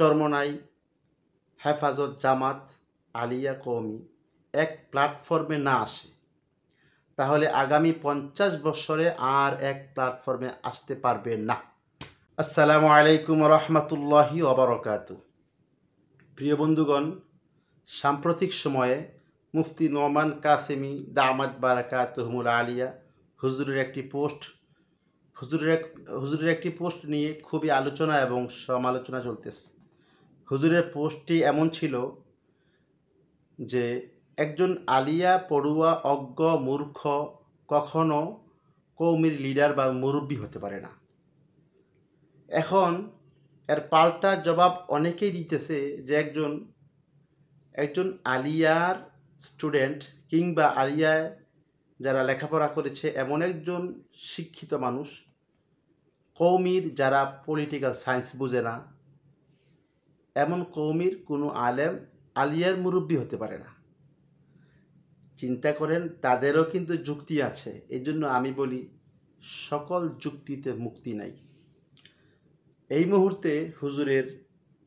চরমোনাই হেফাজত জামাত আলিয়া কওমি এক প্ল্যাটফর্মে না আসে, তাহলে আগামী 50 বছরে আর এক প্ল্যাটফর্মে আসতে পারবে না। আসসালামু আলাইকুম রহমতুল্লাহি ওবারাকাতু। প্রিয় বন্ধুগণ, সাম্প্রতিক সময়ে মুফতি নোমান কাসেমি দামাত বারাকাতুহুমুল আলিয়া হুজুরের একটি পোস্ট নিয়ে খুবই আলোচনা এবং সমালোচনা চলতেছে। হুজুরের পোস্টটি এমন ছিল যে একজন আলিয়া পড়ুয়া অজ্ঞ মূর্খ কখনো কওমির লিডার বা মুরব্বী হতে পারে না। এখন এর পাল্টা জবাব অনেকেই দিতেছে যে একজন আলিয়ার স্টুডেন্ট কিংবা আলিয়ায় যারা লেখাপড়া করেছে এমন একজন শিক্ষিত মানুষ, কওমির যারা পলিটিক্যাল সায়েন্স বুঝে না, এমন কওমির কোনো আলেম আলিয়ার মুরব্বী হতে পারে না। চিন্তা করেন, তাদেরও কিন্তু যুক্তি আছে। এই জন্য আমি বলি, সকল যুক্তিতে মুক্তি নাই। এই মুহূর্তে হুজুরের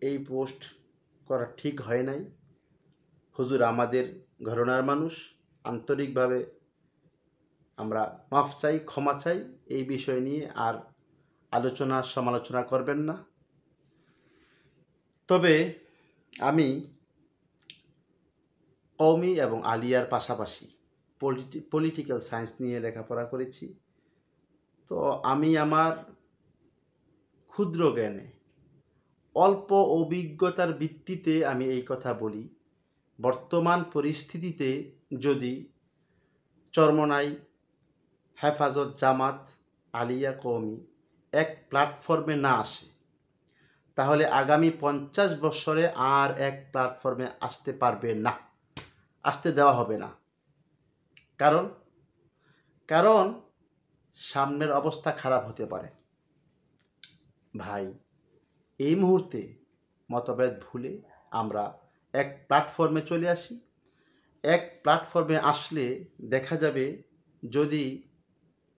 এই পোস্ট করা ঠিক হয় নাই। হুজুর আমাদের ঘরানার মানুষ, আন্তরিকভাবে আমরা মাফ চাই, ক্ষমা চাই। এই বিষয় নিয়ে আর আলোচনা সমালোচনা করবেন না। তবে আমি কওমি এবং আলিয়ার পাশাপাশি পলিটিক্যাল সায়েন্স নিয়ে লেখাপড়া করেছি। তো আমি আমার ক্ষুদ্র জ্ঞানে, অল্প অভিজ্ঞতার ভিত্তিতে আমি এই কথা বলি, বর্তমান পরিস্থিতিতে যদি চরমোনাই হেফাজত জামাত আলিয়া কওমি এক প্ল্যাটফর্মে না আসে, তাহলে আগামী 50 বছরে আর এক প্ল্যাটফর্মে আসতে পারবে না, আসতে দেওয়া হবে না। কারণ সামনের অবস্থা খারাপ হতে পারে। ভাই, এই মুহূর্তে মতভেদ ভুলে আমরা এক প্ল্যাটফর্মে চলে আসি। এক প্ল্যাটফর্মে আসলে দেখা যাবে, যদি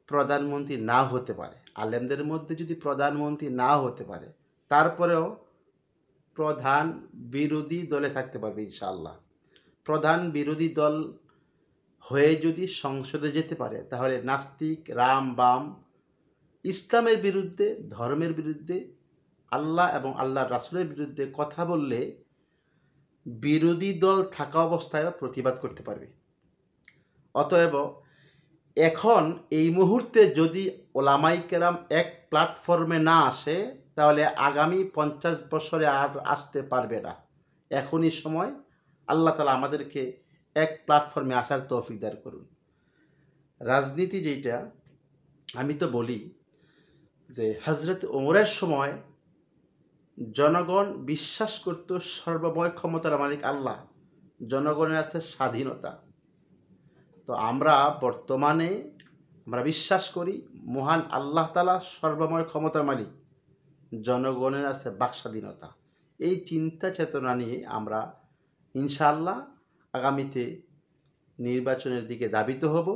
প্রধানমন্ত্রী না হতে পারে, আলেমদের মধ্যে যদি প্রধানমন্ত্রী না হতে পারে, তারপরেও প্রধান বিরোধী দলে থাকতে পারবে ইনশাআল্লাহ। প্রধান বিরোধী দল হয়ে যদি সংসদে যেতে পারে, তাহলে নাস্তিক, রাম, বাম, ইসলামের বিরুদ্ধে, ধর্মের বিরুদ্ধে, আল্লাহ এবং আল্লাহর রাসূলের বিরুদ্ধে কথা বললে বিরোধী দল থাকা অবস্থায় প্রতিবাদ করতে পারবে। অতএব এখন এই মুহূর্তে যদি ওলামায়ে কেরাম এক প্ল্যাটফর্মে না আসে, তাহলে আগামী 50 বছরে আর আসতে পারবে না। এখনই সময়। আল্লাহ তাআলা আমাদেরকে এক প্ল্যাটফর্মে আসার তৌফিক দান করুন। রাজনীতি যেটা, আমি তো বলি যে হযরত ওমরের সময় জনগণ বিশ্বাস করত সর্বময় ক্ষমতার মালিক আল্লাহ, জনগণের আছে স্বাধীনতা। তো আমরা বর্তমানে বিশ্বাস করি মহান আল্লাহ তাআলা সর্বময় ক্ষমতার মালিক, জনগণের আছে বাক স্বাধীনতা। এই চিন্তা চেতনা নিয়ে আমরা ইনশাআল্লাহ আগামীতে নির্বাচনের দিকে ধাবিত হব।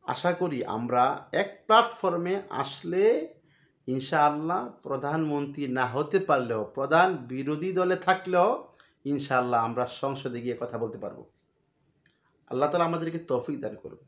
আশা করি আমরা এক প্ল্যাটফর্মে আসলে ইনশাআল্লাহ প্রধানমন্ত্রী না হতে পারলেও, প্রধান বিরোধী দলে থাকলেও ইনশাআল্লাহ আমরা সংসদে গিয়ে কথা বলতে পারবো। আল্লাহ তাআলা আমাদেরকে তৌফিক দান করুন।